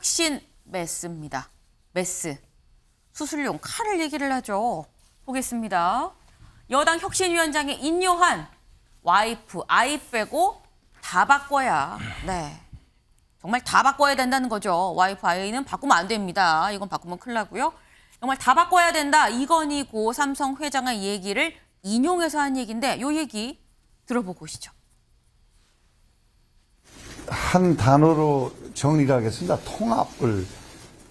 혁신 메스입니다. 메스. 수술용 칼을 얘기를 하죠. 보겠습니다. 여당 혁신위원장의 인요한 와이프, 아이 빼고 다 바꿔야. 네. 정말 다 바꿔야 된다는 거죠. 와이프, 아이는 바꾸면 안 됩니다. 이건 바꾸면 큰일 나고요. 정말 다 바꿔야 된다. 이건희 고 삼성 회장의 얘기를 인용해서 한 얘기인데 이 얘기 들어보고 오시죠. 한 단어로 정리를 하겠습니다. 통합을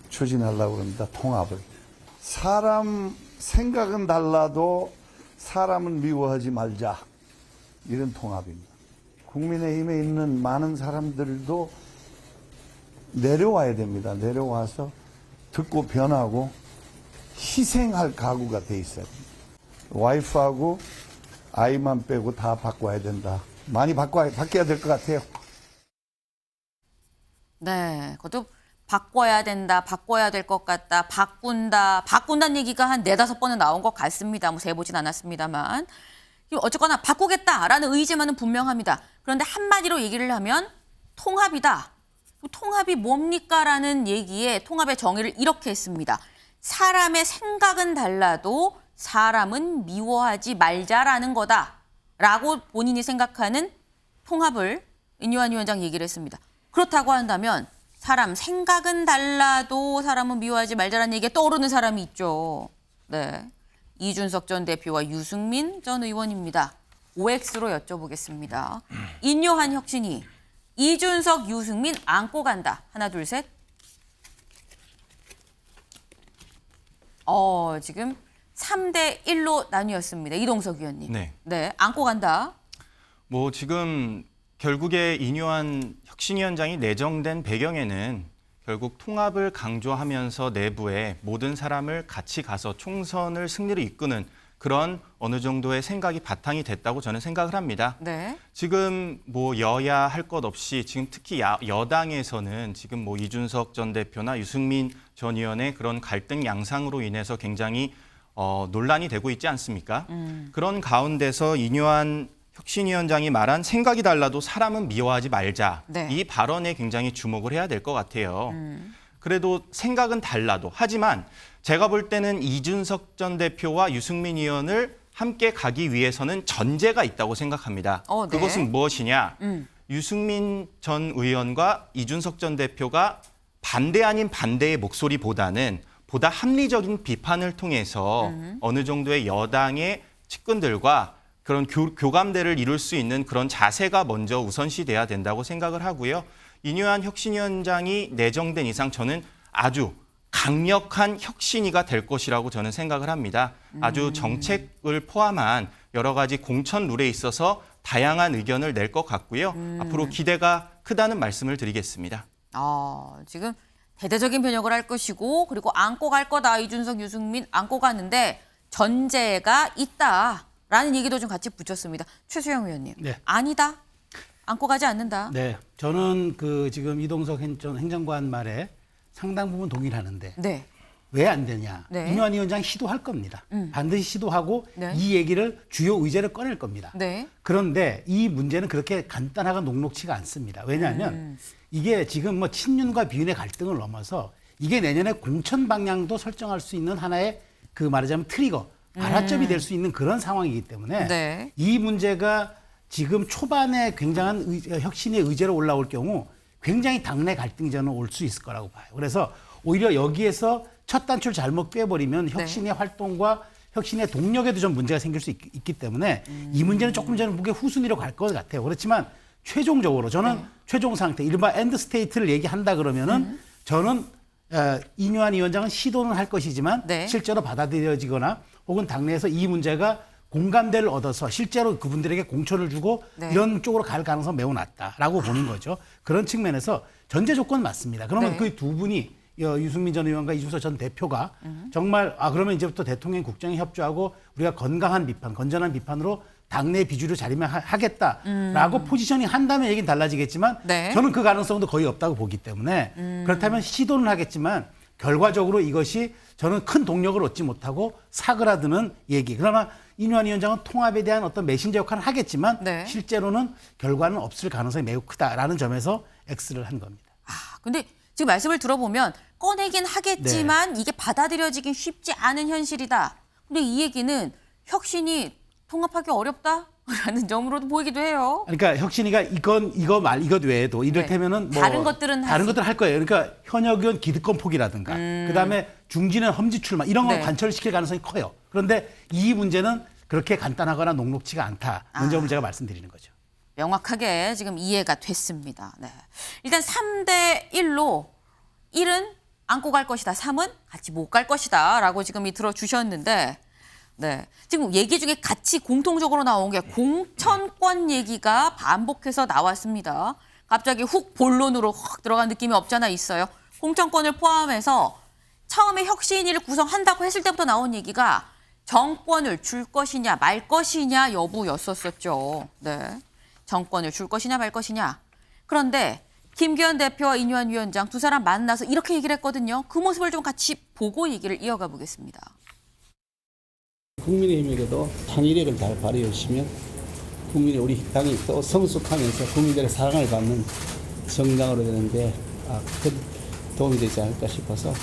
추진하려고 합니다. 통합을. 사람 생각은 달라도 사람을 미워하지 말자. 이런 통합입니다. 국민의힘에 있는 많은 사람들도 내려와야 됩니다. 내려와서 듣고 변하고 희생할 각오가 돼 있어야 됩니다. 와이프하고 아이만 빼고 다 바꿔야 된다. 많이 바뀌어야 될 것 같아요. 네, 그것도 바꿔야 된다, 바꿔야 될 것 같다, 바꾼다는 얘기가 한 4-5번은 나온 것 같습니다. 뭐 세보진 않았습니다만. 어쨌거나 바꾸겠다라는 의지만은 분명합니다. 그런데 한마디로 얘기를 하면 통합이다. 통합이 뭡니까라는 얘기에 통합의 정의를 이렇게 했습니다. 사람의 생각은 달라도 사람은 미워하지 말자라는 거다라고 본인이 생각하는 통합을 인요한 위원장 얘기를 했습니다. 그렇다고 한다면 사람 생각은 달라도 사람은 미워하지 말자라는 얘기에 떠오르는 사람이 있죠. 네, 이준석 전 대표와 유승민 전 의원입니다. OX로 여쭤보겠습니다. 인요한 혁신이 이준석, 유승민 안고 간다. 하나, 둘, 셋. 지금 3대1로 나뉘었습니다. 이동석 위원님. 네, 안고 간다. 뭐 지금 결국에 인요한 혁신위원장이 내정된 배경에는 결국 통합을 강조하면서 내부에 모든 사람을 같이 가서 총선을 승리로 이끄는 그런 어느 정도의 생각이 바탕이 됐다고 저는 생각을 합니다. 네. 지금 뭐 여야 할 것 없이 지금 특히 여당에서는 지금 뭐 이준석 전 대표나 유승민 전 의원의 그런 갈등 양상으로 인해서 굉장히 논란이 되고 있지 않습니까? 그런 가운데서 인요한 혁신위원장이 말한 생각이 달라도 사람은 미워하지 말자. 네. 이 발언에 굉장히 주목을 해야 될 것 같아요. 그래도 생각은 달라도. 하지만 제가 볼 때는 이준석 전 대표와 유승민 의원을 함께 가기 위해서는 전제가 있다고 생각합니다. 네. 그것은 무엇이냐. 유승민 전 의원과 이준석 전 대표가 반대 아닌 반대의 목소리보다는 보다 합리적인 비판을 통해서 어느 정도의 여당의 측근들과 그런 교감대를 이룰 수 있는 그런 자세가 먼저 우선시돼야 된다고 생각을 하고요. 인요한 혁신위원장이 내정된 이상 저는 아주 강력한 혁신위가 될 것이라고 저는 생각을 합니다. 아주 정책을 포함한 여러 가지 공천 룰에 있어서 다양한 의견을 낼 것 같고요. 앞으로 기대가 크다는 말씀을 드리겠습니다. 지금 대대적인 변혁을 할 것이고 그리고 안고 갈 거다. 이준석, 유승민 안고 가는데 전제가 있다라는 얘기도 좀 같이 붙였습니다. 최수영 의원님. 네. 아니다. 안고 가지 않는다. 네, 저는 지금 이동석 전 행정관 말에 상당 부분 동의를 하는데 네. 왜 안 되냐? 네. 인요한 위원장이 시도할 겁니다. 반드시 시도하고 네. 이 얘기를 주요 의제를 꺼낼 겁니다. 네. 그런데 이 문제는 그렇게 간단하고 녹록치가 않습니다. 왜냐하면 이게 지금 뭐 친윤과 비윤의 갈등을 넘어서 이게 내년에 공천 방향도 설정할 수 있는 하나의 말하자면 트리거, 발화점이 될 수 있는 그런 상황이기 때문에 네. 이 문제가 지금 초반에 굉장한 혁신의 의제로 올라올 경우 굉장히 당내 갈등전은 올 수 있을 거라고 봐요. 그래서 오히려 여기에서 첫 단추를 잘못 꿰버리면 혁신의 활동과 혁신의 동력에도 좀 문제가 생길 수 있기 때문에 이 문제는 조금 저는 무게 후순위로 갈 것 같아요. 그렇지만 최종적으로 저는 최종 상태, 이른바 엔드 스테이트를 얘기한다 그러면은 저는 인요한 위원장은 시도는 할 것이지만 네. 실제로 받아들여지거나 혹은 당내에서 이 문제가 공감대를 얻어서 실제로 그분들에게 공천을 주고 네. 이런 쪽으로 갈 가능성은 매우 낮다라고 보는 거죠. 그런 측면에서 전제 조건은 맞습니다. 그러면 네. 그 두 분이 유승민 전 의원과 이준석 전 대표가 정말 그러면 이제부터 대통령 국정에 협조하고 우리가 건강한 비판, 건전한 비판으로 당내 비주류 자리매하겠다라고 포지셔닝 한다면 얘기는 달라지겠지만 네. 저는 그 가능성도 거의 없다고 보기 때문에 그렇다면 시도는 하겠지만 결과적으로 이것이 저는 큰 동력을 얻지 못하고 사그라드는 얘기. 그러나 인요한 위원장은 통합에 대한 어떤 메신저 역할을 하겠지만 네. 실제로는 결과는 없을 가능성이 매우 크다라는 점에서 X를 한 겁니다. 근데 지금 말씀을 들어보면 꺼내긴 하겠지만 이게 받아들여지긴 쉽지 않은 현실이다. 근데 이 얘기는 혁신이 통합하기 어렵다라는 점으로도 보이기도 해요. 그러니까 혁신이가 이것 외에도 이를테면은 뭐 다른 것들은 할 거예요. 그러니까 현역 의원 기득권 포기라든가 그다음에 중진은 험지 출마 이런 건 네. 관철시킬 가능성이 커요. 그런데 이 문제는 그렇게 간단하거나 녹록치가 않다는 점을 제가 말씀드리는 거죠. 명확하게 지금 이해가 됐습니다. 네. 일단 3대 1로 1은 안고 갈 것이다. 3은 같이 못 갈 것이다. 라고 지금 들어주셨는데 네. 지금 얘기 중에 같이 공통적으로 나온 게 공천권 얘기가 반복해서 나왔습니다. 갑자기 훅 본론으로 확 들어간 느낌이 없잖아 있어요. 공천권을 포함해서 처음에 혁신위를 구성한다고 했을 때부터 나온 얘기가 정권을 줄 것이냐 말 것이냐 여부였었죠. 네. 정권을 줄 것이냐 말 것이냐. 그런데 김기현 대표와 인유한 위원장 두 사람 만나서 이렇게 얘기를 했거든요. 그 모습을 좀 같이 보고 얘기를 이어가 보겠습니다. 국민의힘에게도 tan일액을 잘 발휘해 주시면 국민의 우리 당이 또 성숙하면서 국민들의 사랑을 받는 정당으로 되는데 큰 도움이 되지 않을까 싶어서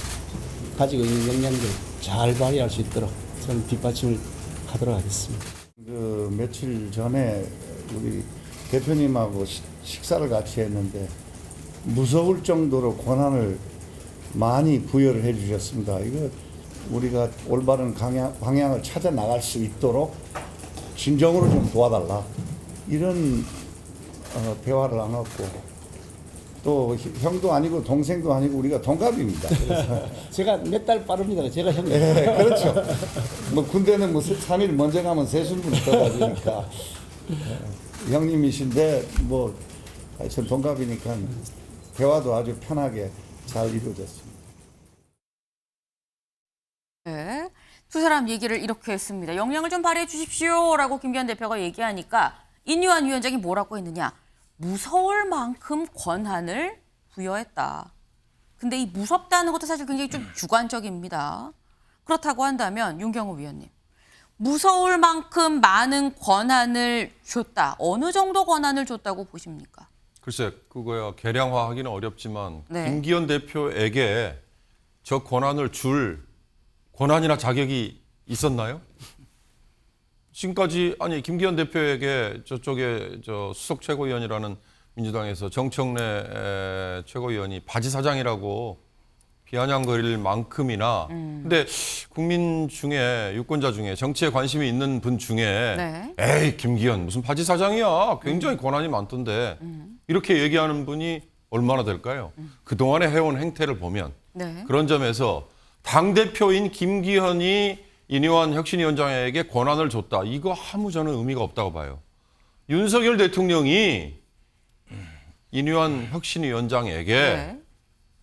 가지고 있는 역량들 잘 발휘할 수 있도록 저는 뒷받침을 하도록 하겠습니다. 그 며칠 전에 우리 대표님하고 식사를 같이 했는데 무서울 정도로 권한을 많이 부여를 해 주셨습니다. 이거 우리가 올바른 방향을 찾아 나갈 수 있도록 진정으로 좀 도와달라. 이런 대화를 나눴고 또 형도 아니고 동생도 아니고 우리가 동갑입니다. 그래서 제가 몇 달 빠릅니다. 제가 형님. 네, 그렇죠. 뭐 군대는 뭐 3일 먼저 가면 세순분이 떠가지니까 형님이신데 뭐 하여튼 동갑이니까 대화도 아주 편하게 잘 이루어졌습니다. 네. 두 사람 얘기를 이렇게 했습니다. 역량을 좀 발휘해 주십시오라고 김기현 대표가 얘기하니까 인유한 위원장이 뭐라고 했느냐. 무서울 만큼 권한을 부여했다. 근데 이 무섭다는 것도 사실 굉장히 좀 주관적입니다. 그렇다고 한다면 윤경호 위원님. 무서울 만큼 많은 권한을 줬다. 어느 정도 권한을 줬다고 보십니까? 글쎄, 그거야 계량화하기는 어렵지만 네. 김기현 대표에게 저 권한을 줄 권한이나 자격이 있었나요? 지금까지 아니 김기현 대표에게 저쪽에 저 수석 최고위원이라는 민주당에서 정청래 최고위원이 바지 사장이라고 비아냥거릴 만큼이나 근데 국민 중에 유권자 중에 정치에 관심이 있는 분 중에 네. 에이 김기현 무슨 바지 사장이야 굉장히 권한이 많던데 이렇게 얘기하는 분이 얼마나 될까요? 그동안에 해온 행태를 보면 네. 그런 점에서 당대표인 김기현이 인유한 혁신위원장에게 권한을 줬다. 이거 아무 저는 의미가 없다고 봐요. 윤석열 대통령이 인유한 혁신위원장에게 네.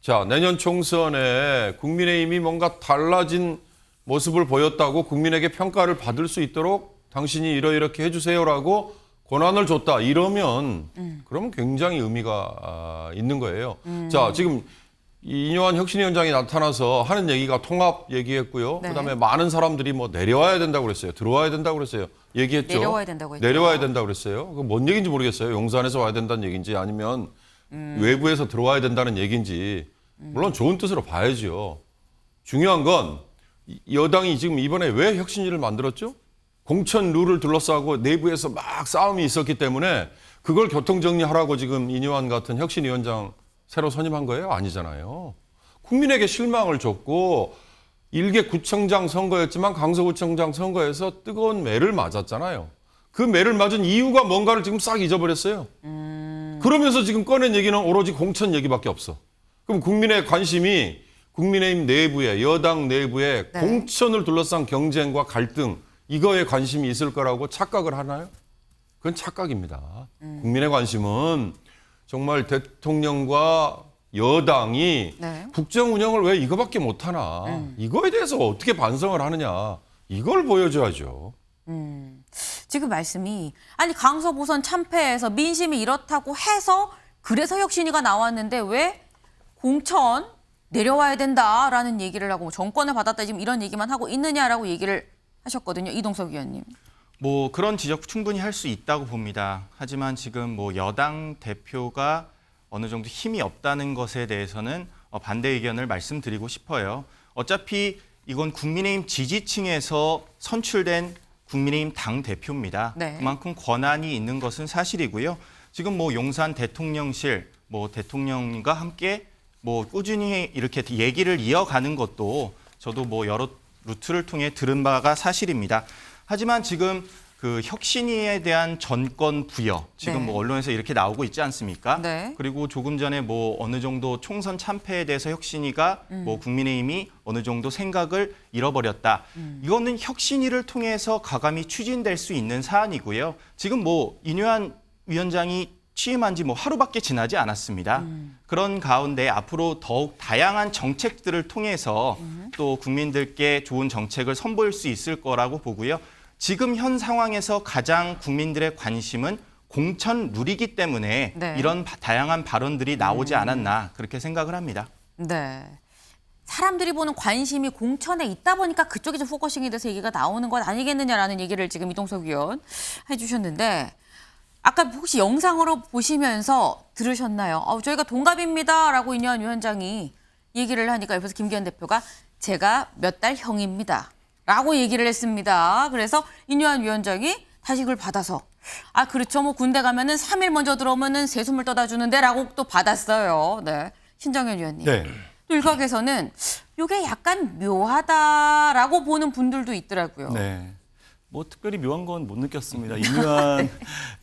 자 내년 총선에 국민의힘이 뭔가 달라진 모습을 보였다고 국민에게 평가를 받을 수 있도록 당신이 이렇게 해주세요라고 권한을 줬다. 이러면 그러면 굉장히 의미가 있는 거예요. 자 지금 인유한 혁신위원장이 나타나서 하는 얘기가 통합 얘기했고요. 네. 그다음에 많은 사람들이 뭐 내려와야 된다고 그랬어요. 들어와야 된다고 그랬어요. 얘기했죠. 내려와야 된다고 했죠. 내려와야 된다고 그랬어요. 그 뭔 얘기인지 모르겠어요. 용산에서 와야 된다는 얘기인지 아니면 외부에서 들어와야 된다는 얘기인지 물론 좋은 뜻으로 봐야죠. 중요한 건 여당이 지금 이번에 왜 혁신위를 만들었죠? 공천 룰을 둘러싸고 내부에서 막 싸움이 있었기 때문에 그걸 교통정리하라고 지금 인유한 같은 혁신위원장 새로 선임한 거예요? 아니잖아요. 국민에게 실망을 줬고 일개 구청장 선거였지만 강서구청장 선거에서 뜨거운 매를 맞았잖아요. 그 매를 맞은 이유가 뭔가를 지금 싹 잊어버렸어요. 그러면서 지금 꺼낸 얘기는 오로지 공천 얘기밖에 없어. 그럼 국민의 관심이 국민의힘 내부에 여당 내부에 네. 공천을 둘러싼 경쟁과 갈등 이거에 관심이 있을 거라고 착각을 하나요? 그건 착각입니다. 국민의 관심은 정말 대통령과 여당이 네. 국정 운영을 왜 이거밖에 못하나 이거에 대해서 어떻게 반성을 하느냐 이걸 보여줘야죠. 지금 말씀이 아니 강서보선 참패해서 민심이 이렇다고 해서 그래서 혁신위가 나왔는데 왜 공천 내려와야 된다라는 얘기를 하고 정권을 받았다 지금 이런 얘기만 하고 있느냐라고 얘기를 하셨거든요. 이동석 위원님. 뭐 그런 지적 충분히 할 수 있다고 봅니다. 하지만 지금 뭐 여당 대표가 어느 정도 힘이 없다는 것에 대해서는 반대 의견을 말씀드리고 싶어요. 어차피 이건 국민의힘 지지층에서 선출된 국민의힘 당 대표입니다. 네. 그만큼 권한이 있는 것은 사실이고요. 지금 뭐 용산 대통령실, 뭐 대통령과 함께 뭐 꾸준히 이렇게 얘기를 이어가는 것도 저도 뭐 여러 루트를 통해 들은 바가 사실입니다. 하지만 지금 그 혁신위에 대한 전권 부여, 지금 네. 뭐 언론에서 이렇게 나오고 있지 않습니까? 네. 그리고 조금 전에 뭐 어느 정도 총선 참패에 대해서 혁신위가 뭐 국민의힘이 어느 정도 생각을 잃어버렸다. 이거는 혁신위를 통해서 가감히 추진될 수 있는 사안이고요. 지금 뭐 인유한 위원장이 취임한 지 뭐 하루밖에 지나지 않았습니다. 그런 가운데 앞으로 더욱 다양한 정책들을 통해서 또 국민들께 좋은 정책을 선보일 수 있을 거라고 보고요. 지금 현 상황에서 가장 국민들의 관심은 공천 룰이기 때문에 네. 이런 다양한 발언들이 나오지 않았나 그렇게 생각을 합니다. 네. 사람들이 보는 관심이 공천에 있다 보니까 그쪽이 좀 포커싱이 돼서 얘기가 나오는 것 아니겠느냐라는 얘기를 지금 이동석 의원 해주셨는데 아까 혹시 영상으로 보시면서 들으셨나요? 저희가 동갑입니다라고 인유한 위원장이 얘기를 하니까 옆에서 김기현 대표가 제가 몇 달 형입니다. 라고 얘기를 했습니다. 그래서 인유한 위원장이 다시 그걸 받아서 그렇죠. 뭐 군대 가면은 3일 먼저 들어오면은 새숨을 떠다 주는데 라고 또 받았어요. 네. 신정현 위원님. 네. 또 일각에서는 이게 약간 묘하다라고 보는 분들도 있더라고요. 네. 뭐 특별히 묘한 건 못 느꼈습니다. 임유한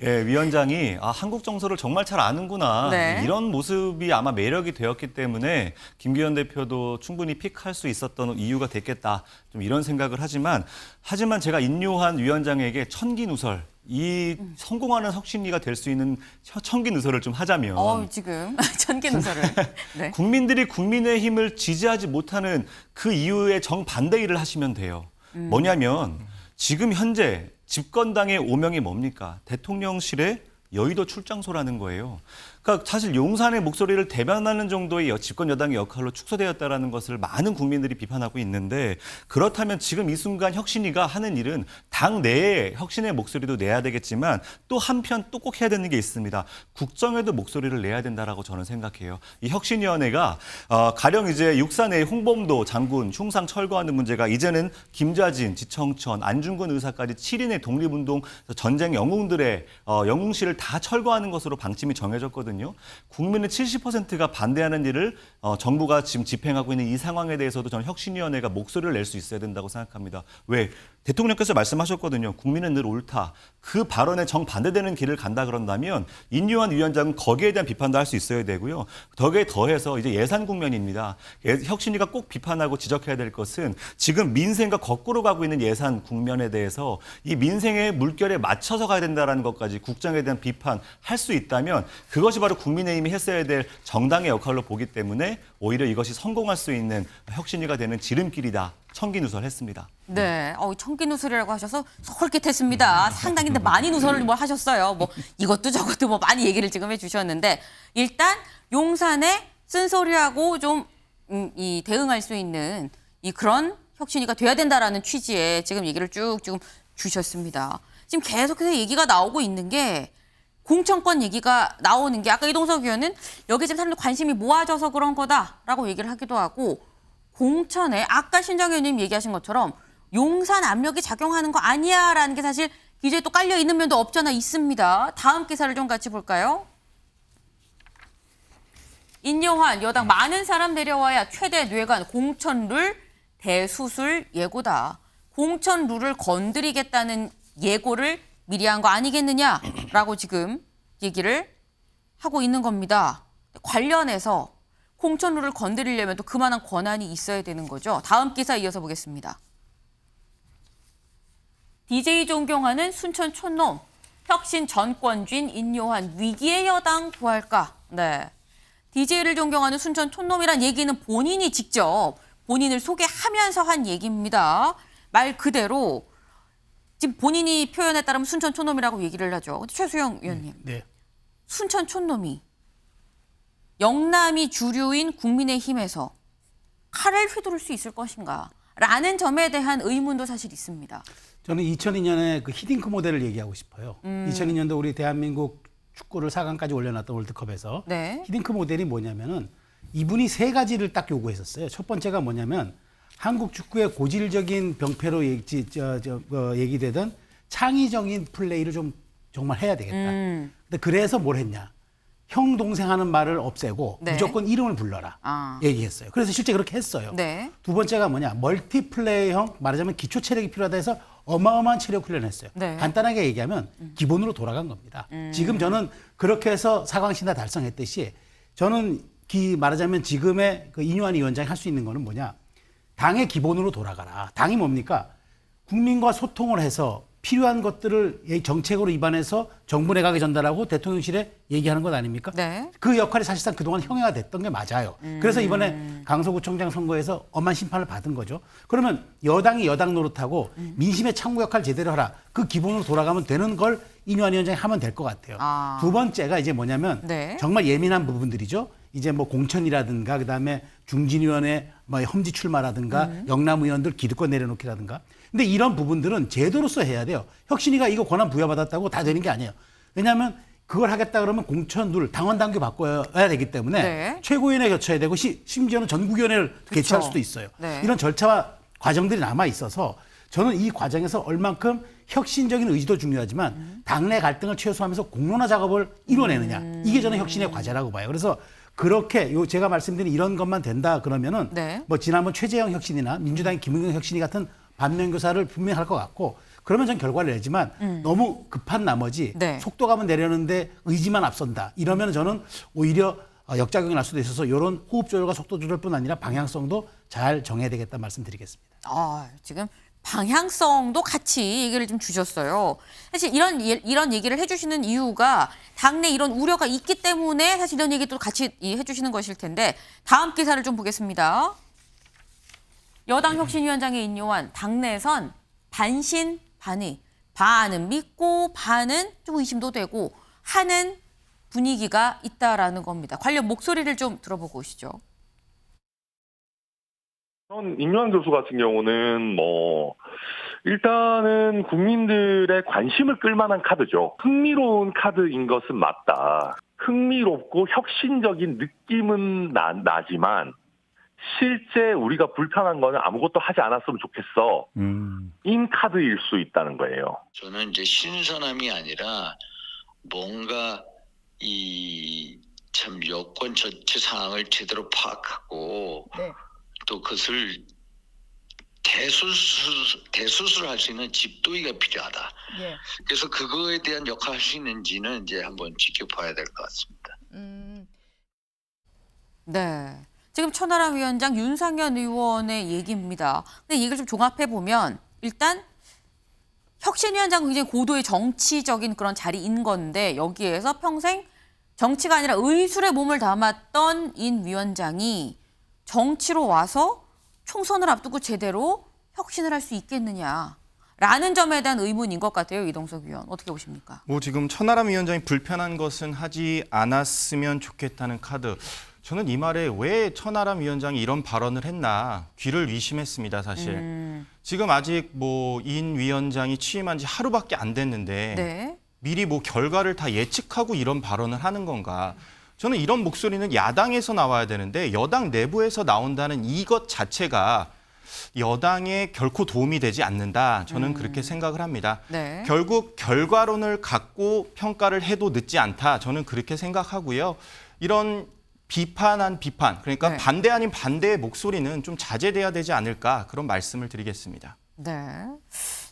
예, 위원장이 한국 정서를 정말 잘 아는구나. 네. 이런 모습이 아마 매력이 되었기 때문에 김기현 대표도 충분히 픽할 수 있었던 이유가 됐겠다. 좀 이런 생각을 하지만 제가 임유한 위원장에게 천기누설 이 성공하는 혁신위가 될 수 있는 천기누설을 좀 하자면 지금 천개 누설을. 네. 국민들이 국민의힘을 지지하지 못하는 그 이유에 정반대 일을 하시면 돼요. 뭐냐면 지금 현재 집권당의 오명이 뭡니까? 대통령실에 여의도 출장소라는 거예요. 그러니까 사실 용산의 목소리를 대변하는 정도의 집권 여당의 역할로 축소되었다라는 것을 많은 국민들이 비판하고 있는데 그렇다면 지금 이 순간 혁신위가 하는 일은 당 내에 혁신의 목소리도 내야 되겠지만 또 한편 또 꼭 해야 되는 게 있습니다. 국정에도 목소리를 내야 된다라고 저는 생각해요. 이 혁신위원회가 가령 이제 육사내 홍범도 장군 흉상 철거하는 문제가 이제는 김좌진, 지청천, 안중근 의사까지 7인의 독립운동 전쟁 영웅들의 영웅실을 다 철거하는 것으로 방침이 정해졌거든요. 국민의 70%가 반대하는 일을 정부가 지금 집행하고 있는 이 상황에 대해서도 저는 혁신위원회가 목소리를 낼 수 있어야 된다고 생각합니다. 왜? 대통령께서 말씀하셨거든요. 국민은 늘 옳다. 그 발언에 정반대되는 길을 간다 그런다면 인유한 위원장은 거기에 대한 비판도 할 수 있어야 되고요. 거기에 더해서 이제 예산 국면입니다. 혁신위가 꼭 비판하고 지적해야 될 것은 지금 민생과 거꾸로 가고 있는 예산 국면에 대해서 이 민생의 물결에 맞춰서 가야 된다는 것까지 국정에 대한 비판할 수 있다면 그것이 바로 국민의힘이 했어야 될 정당의 역할로 보기 때문에 오히려 이것이 성공할 수 있는 혁신위가 되는 지름길이다. 천기누설했습니다. 네, 천기누설이라고 하셔서 솔깃했습니다. 상당히 근데 많이 누설을 뭐 하셨어요. 뭐 이것도 저것도 뭐 많이 얘기를 지금 해주셨는데 일단 용산에 쓴소리하고 좀 이 대응할 수 있는 이 그런 혁신위가 돼야 된다라는 취지의 지금 얘기를 쭉 주셨습니다. 지금 계속해서 얘기가 나오고 있는 게 공천권 얘기가 나오는 게 아까 이동석 의원은 여기 지금 사람들 관심이 모아져서 그런 거다라고 얘기를 하기도 하고 공천에 아까 신정현 의원님 얘기하신 것처럼 용산 압력이 작용하는 거 아니야라는 게 사실 기재에 또 깔려 있는 면도 없잖아 있습니다. 다음 기사를 좀 같이 볼까요? 인요한 여당 많은 사람 내려와야 최대 뇌관 공천룰 대수술 예고다. 공천룰을 건드리겠다는 예고를 미리 한 거 아니겠느냐라고 지금 얘기를 하고 있는 겁니다. 관련해서 공천룰을 건드리려면 또 그만한 권한이 있어야 되는 거죠. 다음 기사 이어서 보겠습니다. DJ 존경하는 순천 촌놈, 혁신 전권주인 인요한 위기의 여당 구할까? 네. DJ를 존경하는 순천 촌놈이란 얘기는 본인이 직접 본인을 소개하면서 한 얘기입니다. 말 그대로 지금 본인이 표현에 따르면 순천 촌놈이라고 얘기를 하죠. 근데 최수영 의원님, 네. 순천 촌놈이 영남이 주류인 국민의힘에서 칼을 휘두를 수 있을 것인가? 라는 점에 대한 의문도 사실 있습니다. 저는 2002년에 그 히딩크 모델을 얘기하고 싶어요. 2002년도 우리 대한민국 축구를 4강까지 올려놨던 월드컵에서 네. 히딩크 모델이 뭐냐면은 이분이 세 가지를 딱 요구했었어요. 첫 번째가 뭐냐면 한국 축구의 고질적인 병폐로 얘기되던 창의적인 플레이를 좀 정말 해야 되겠다. 근데 그래서 뭘 했냐? 형 동생 하는 말을 없애고 네. 무조건 이름을 불러라 아. 얘기했어요. 그래서 실제 그렇게 했어요. 네. 두 번째가 뭐냐? 멀티플레이형 말하자면 기초 체력이 필요하다 해서 어마어마한 체력 훈련을 했어요. 네. 간단하게 얘기하면 기본으로 돌아간 겁니다. 지금 저는 그렇게 해서 4강 신화 달성했듯이 저는 말하자면 지금의 그 이뇨한 위원장이 할 수 있는 거는 뭐냐? 당의 기본으로 돌아가라. 당이 뭡니까? 국민과 소통을 해서 필요한 것들을 정책으로 입안해서 정부 내각에 전달하고 대통령실에 얘기하는 것 아닙니까? 네. 그 역할이 사실상 그동안 형해가 됐던 게 맞아요. 그래서 이번에 강서구청장 선거에서 엄한 심판을 받은 거죠. 그러면 여당이 여당 노릇하고 민심의 창구 역할 제대로 하라. 그 기본으로 돌아가면 되는 걸 이뇨한 위원장이 하면 될 것 같아요. 아. 두 번째가 이제 뭐냐면 네. 정말 예민한 부분들이죠. 이제 뭐 공천이라든가 그다음에 중진위원회 뭐 험지 출마라든가 영남 의원들 기득권 내려놓기라든가. 근데 이런 부분들은 제도로서 해야 돼요. 혁신위가 이거 권한 부여받았다고 다 되는 게 아니에요. 왜냐하면 그걸 하겠다 그러면 공천 룰, 당원 당규 바꿔야 되기 때문에 네. 최고위원회 거쳐야 되고 심지어는 전국위원회를 개최할 수도 있어요. 네. 이런 절차와 과정들이 남아 있어서 저는 이 과정에서 얼만큼 혁신적인 의지도 중요하지만 당내 갈등을 최소화하면서 공론화 작업을 이뤄내느냐. 이게 저는 혁신의 과제라고 봐요. 그래서 그렇게 제가 말씀드린 이런 것만 된다 그러면은 네. 뭐 지난번 최재형 혁신이나 민주당의 김은경 혁신이 같은 반면교사를 분명히 할 것 같고 그러면 전 결과를 내지만 너무 급한 나머지 네. 속도감은 내려는데 의지만 앞선다. 이러면 저는 오히려 역작용이 날 수도 있어서 이런 호흡 조절과 속도 조절뿐 아니라 방향성도 잘 정해야 되겠다 말씀드리겠습니다. 아, 지금 방향성도 같이 얘기를 좀 주셨어요. 사실 이런 얘기를 해주시는 이유가 당내 이런 우려가 있기 때문에 사실 이런 얘기도 같이 해주시는 것일 텐데 다음 기사를 좀 보겠습니다. 여당 혁신위원장의 인요한 당내에선 반신반의, 반은 믿고 반은 좀 의심도 되고 하는 분위기가 있다라는 겁니다. 관련 목소리를 좀 들어보고 오시죠. 임요한 교수 같은 경우는 일단은 국민들의 관심을 끌만한 카드죠. 흥미로운 카드인 것은 맞다. 흥미롭고 혁신적인 느낌은 나지만 실제 우리가 불편한 거는 아무것도 하지 않았으면 좋겠어. 인 카드일 수 있다는 거예요. 저는 이제 신선함이 아니라 뭔가 이 참 여권 전체 상황을 제대로 파악하고 또 그것을 대수술할 수 있는 집도의가 필요하다. 그래서 그거에 대한 역할을 할 수 있는지는 이제 한번 지켜봐야 될 것 같습니다. 네. 지금 천하람 위원장 윤상현 의원의 얘기입니다. 근데 얘기를 좀 종합해 보면 일단 혁신위원장은 굉장히 고도의 정치적인 그런 자리인 건데 여기에서 평생 정치가 아니라 의술에 몸을 담았던 인 위원장이 정치로 와서 총선을 앞두고 제대로 혁신을 할 수 있겠느냐라는 점에 대한 의문인 것 같아요. 이동석 의원. 어떻게 보십니까? 뭐 지금 천하람 위원장이 불편한 것은 하지 않았으면 좋겠다는 카드. 저는 이 말에 왜 천하람 위원장이 이런 발언을 했나 귀를 의심했습니다, 사실. 지금 아직 인 위원장이 취임한 지 하루밖에 안 됐는데 네. 미리 결과를 다 예측하고 이런 발언을 하는 건가? 저는 이런 목소리는 야당에서 나와야 되는데 여당 내부에서 나온다는 이것 자체가 여당에 결코 도움이 되지 않는다. 저는 그렇게 생각을 합니다. 네. 결국 결과론을 갖고 평가를 해도 늦지 않다. 저는 그렇게 생각하고요. 이런 비판, 그러니까 네. 반대 아닌 반대의 목소리는 좀 자제돼야 되지 않을까 그런 말씀을 드리겠습니다. 네.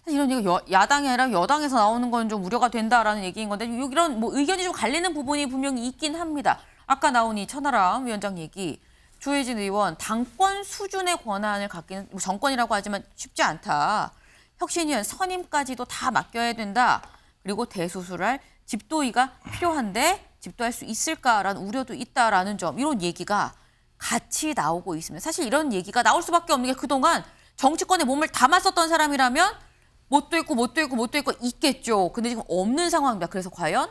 이런 얘기 야당이 아니라 여당에서 나오는 건 좀 우려가 된다라는 얘기인 건데 이런 의견이 좀 갈리는 부분이 분명히 있긴 합니다. 아까 나온 이 천하람 위원장 얘기, 조혜진 의원 당권 수준의 권한을 갖기는 정권이라고 하지만 쉽지 않다. 혁신위원 선임까지도 다 맡겨야 된다. 그리고 대수술할 집도의가 필요한데 집도할 수 있을까라는 우려도 있다라는 점, 이런 얘기가 같이 나오고 있습니다. 사실 이런 얘기가 나올 수밖에 없는 게 그동안 정치권에 몸을 담았었던 사람이라면 못도 있고 있겠죠. 근데 지금 없는 상황입니다. 그래서 과연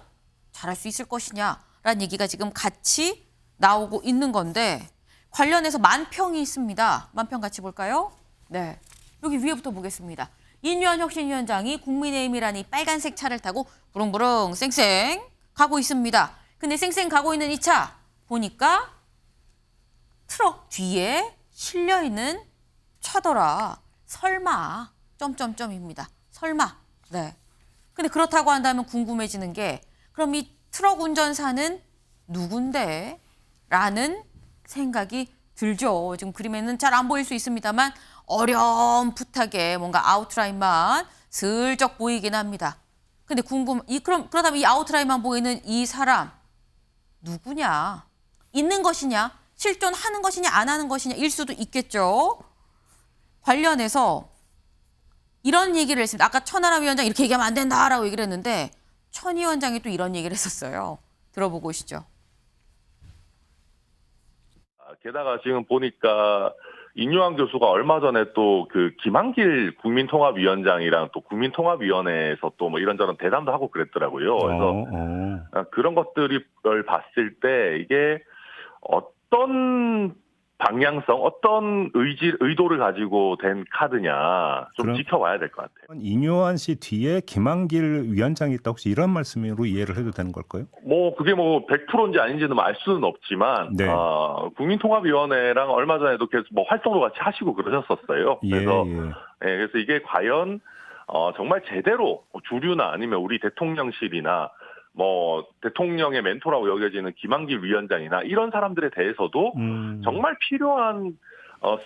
잘할 수 있을 것이냐라는 얘기가 지금 같이 나오고 있는 건데 관련해서 만평이 있습니다. 만평 같이 볼까요? 네, 여기 위에부터 보겠습니다. 인요한 혁신위원장이 국민의힘이라는 이 빨간색 차를 타고 부릉부릉 쌩쌩 가고 있습니다. 근데 쌩쌩 가고 있는 이 차 보니까 트럭 뒤에 실려 있는 차더라. 설마 점점점입니다. 설마. 네. 근데 그렇다고 한다면 궁금해지는 게 그럼 이 트럭 운전사는 누군데? 라는 생각이 들죠. 지금 그림에는 잘 안 보일 수 있습니다만 어렴풋하게 뭔가 아웃라인만 슬쩍 보이긴 합니다. 근데 그렇다면 이 아웃라인만 보이는 이 사람 누구냐? 있는 것이냐? 실존하는 것이냐? 안 하는 것이냐? 일 수도 있겠죠. 관련해서 이런 얘기를 했습니다. 아까 천하람 위원장 이렇게 얘기하면 안 된다라고 얘기를 했는데 천 위원장이 또 이런 얘기를 했었어요. 들어보고 오시죠. 게다가 지금 보니까 인유한 교수가 얼마 전에 또 그 김한길 국민통합위원장이랑 또 국민통합위원회에서 또 뭐 이런저런 대담도 하고 그랬더라고요. 그래서 그런 것들을 봤을 때 이게 어떤 방향성, 어떤 의도를 가지고 된 카드냐 좀 그럼- 지켜봐야 될 것 같아요. 인요한 씨 뒤에 김한길 위원장이 있다 혹시 이런 말씀으로 이해를 해도 되는 걸까요? 뭐 그게 뭐 100%인지 아닌지는 알 수는 없지만 네. 국민통합위원회랑 얼마 전에도 계속 뭐 활동도 같이 하시고 그러셨었어요. 그래서 그래서 이게 과연 정말 제대로 주류나 아니면 우리 대통령실이나 뭐 대통령의 멘토라고 여겨지는 김한길 위원장이나 이런 사람들에 대해서도 정말 필요한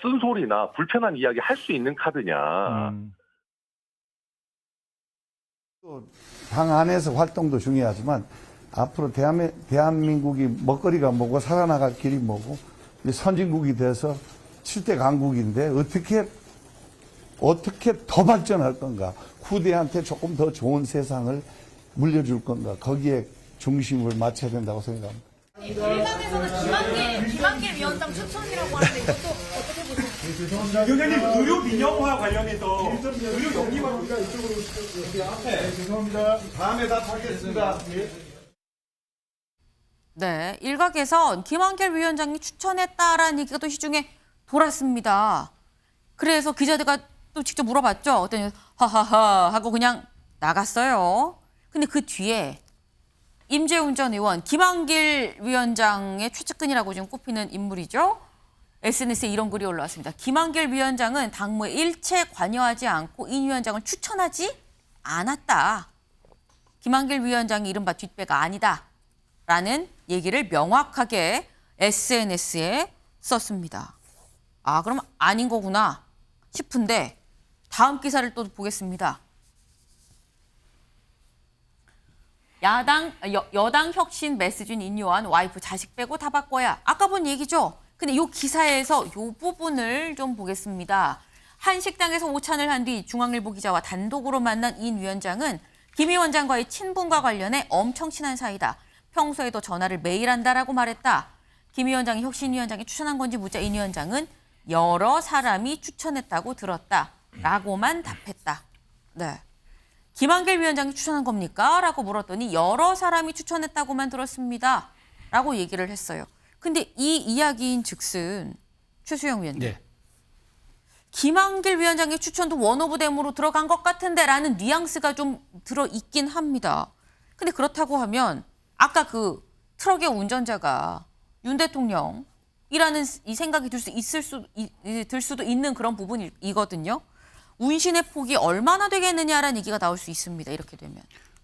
쓴소리나 불편한 이야기 할 수 있는 카드냐. 당 안에서 활동도 중요하지만 앞으로 대한민국이 먹거리가 뭐고 살아나갈 길이 뭐고 선진국이 돼서 7대 강국인데 어떻게 더 발전할 건가, 후대한테 조금 더 좋은 세상을 물려줄 건가, 거기에 중심을 맞춰야 된다고 생각합니다. 일각에서는 김한길 위원장 추천이라고 하는데 이것도 어떻게 보세요? 의원님 의료 민영화 관련해서 의료 영리화 우리가 이쪽으로 죄송합니다. 다음에 답하겠습니다. 네, 일각에선 김한길 위원장이 추천했다라는 얘기가 또 시중에 돌았습니다. 그래서 기자들과 또 직접 물어봤죠. 어떤 하하하 하고 그냥 나갔어요. 근데 그 뒤에 임재훈 전 의원, 김한길 위원장의 최측근이라고 지금 꼽히는 인물이죠. SNS에 이런 글이 올라왔습니다. 김한길 위원장은 당무에 일체 관여하지 않고 인 위원장을 추천하지 않았다. 김한길 위원장이 이른바 뒷배가 아니다. 라는 얘기를 명확하게 SNS에 썼습니다. 아, 그럼 아닌 거구나 싶은데 다음 기사를 또 보겠습니다. 여당 혁신 메시지는 인요한 와이프 자식 빼고 다 바꿔야. 아까 본 얘기죠. 근데 이 기사에서 이 부분을 좀 보겠습니다. 한 식당에서 오찬을 한 뒤 중앙일보 기자와 단독으로 만난 인 위원장은 김 위원장과의 친분과 관련해 엄청 친한 사이다. 평소에도 전화를 매일 한다라고 말했다. 김 위원장이 혁신위원장이 추천한 건지 묻자 인 위원장은 여러 사람이 추천했다고 들었다. 라고만 답했다. 네. 김한길 위원장이 추천한 겁니까? 라고 물었더니 여러 사람이 추천했다고만 들었습니다. 라고 얘기를 했어요. 근데 이 이야기인 즉슨 최수영 위원님. 네. 김한길 위원장의 추천도 원오브댐으로 들어간 것 같은데 라는 뉘앙스가 좀 들어있긴 합니다. 근데 그렇다고 하면 아까 그 트럭의 운전자가 윤 대통령이라는 이 생각이 들 수도 있는 그런 부분이거든요. 운신의 폭이 얼마나 되겠느냐라는 얘기가 나올 수 있습니다. 이렇게 되면.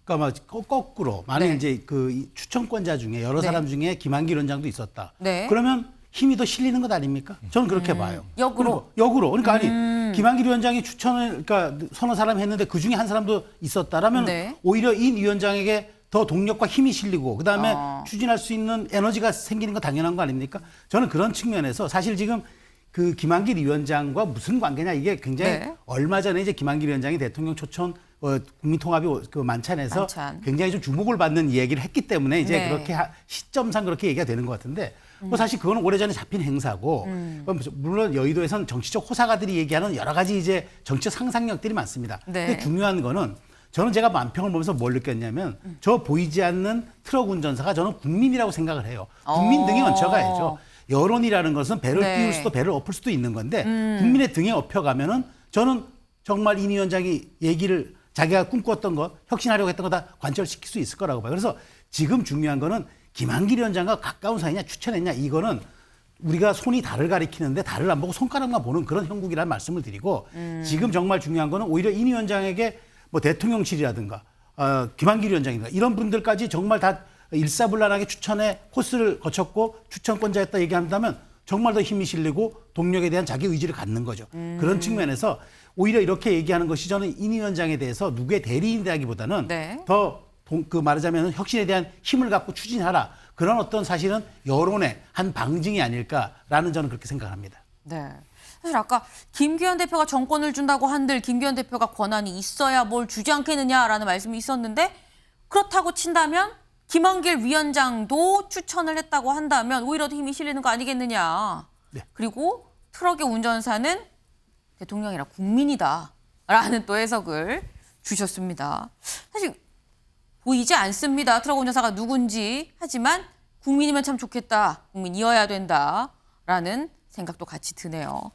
그러니까 거꾸로 만약 네. 이제 그 추천권자 중에 여러 사람 중에 김한길 위원장도 있었다. 네. 그러면 힘이 더 실리는 것 아닙니까? 저는 그렇게 봐요. 역으로? 역으로. 그러니까 아니 김한길 위원장이 추천을 그러니까 서너 사람 했는데 그 중에 한 사람도 있었다라면 네. 오히려 이 위원장에게 더 동력과 힘이 실리고 그다음에 추진할 수 있는 에너지가 생기는 거 당연한 거 아닙니까? 저는 그런 측면에서 사실 지금 그 김한길 위원장과 무슨 관계냐 이게 굉장히 네. 얼마 전에 이제 김한길 위원장이 대통령 초청 국민통합이 그 만찬에서 굉장히 좀 주목을 받는 이야기를 했기 때문에 이제 네. 그렇게 시점상 그렇게 얘기가 되는 것 같은데 뭐 사실 그거는 오래전에 잡힌 행사고 물론 여의도에서는 정치적 호사가들이 얘기하는 여러 가지 이제 정치적 상상력들이 많습니다. 네. 근데 중요한 거는 저는 제가 만평을 보면서 뭘 느꼈냐면 저 보이지 않는 트럭 운전사가 저는 국민이라고 생각을 해요. 국민 등에 얹혀가야죠. 여론이라는 것은 배를 네. 띄울 수도 배를 엎을 수도 있는 건데 국민의 등에 엎혀가면은 저는 정말 인 위원장이 얘기를 자기가 꿈꿨던 것, 혁신하려고 했던 거 다 관철시킬 수 있을 거라고 봐요. 그래서 지금 중요한 거는 김한길 위원장과 가까운 사이냐 추천했냐 이거는 우리가 손이 달을 가리키는데 달을 안 보고 손가락만 보는 그런 형국이라는 말씀을 드리고 지금 정말 중요한 거는 오히려 임 위원장에게 뭐 대통령실이라든가 김한길 위원장인가 이런 분들까지 정말 다 일사불란하게 추천의 코스를 거쳤고 추천권자였다 얘기한다면 정말 더 힘이 실리고 동력에 대한 자기 의지를 갖는 거죠. 그런 측면에서 오히려 이렇게 얘기하는 것이 저는 임 위원장에 대해서 누구의 대리인이라기보다는 네. 더 말하자면 혁신에 대한 힘을 갖고 추진하라. 그런 어떤 사실은 여론의 한 방증이 아닐까라는 저는 그렇게 생각합니다. 네. 사실 아까 김기현 대표가 정권을 준다고 한들 김기현 대표가 권한이 있어야 뭘 주지 않겠느냐라는 말씀이 있었는데 그렇다고 친다면 김한길 위원장도 추천을 했다고 한다면 오히려 더 힘이 실리는 거 아니겠느냐. 네. 그리고 트럭의 운전사는 대통령이라 국민이다라는 또 해석을 주셨습니다. 사실 보이지 않습니다. 트럭 운전사가 누군지. 하지만 국민이면 참 좋겠다. 국민이어야 된다라는 생각도 같이 드네요.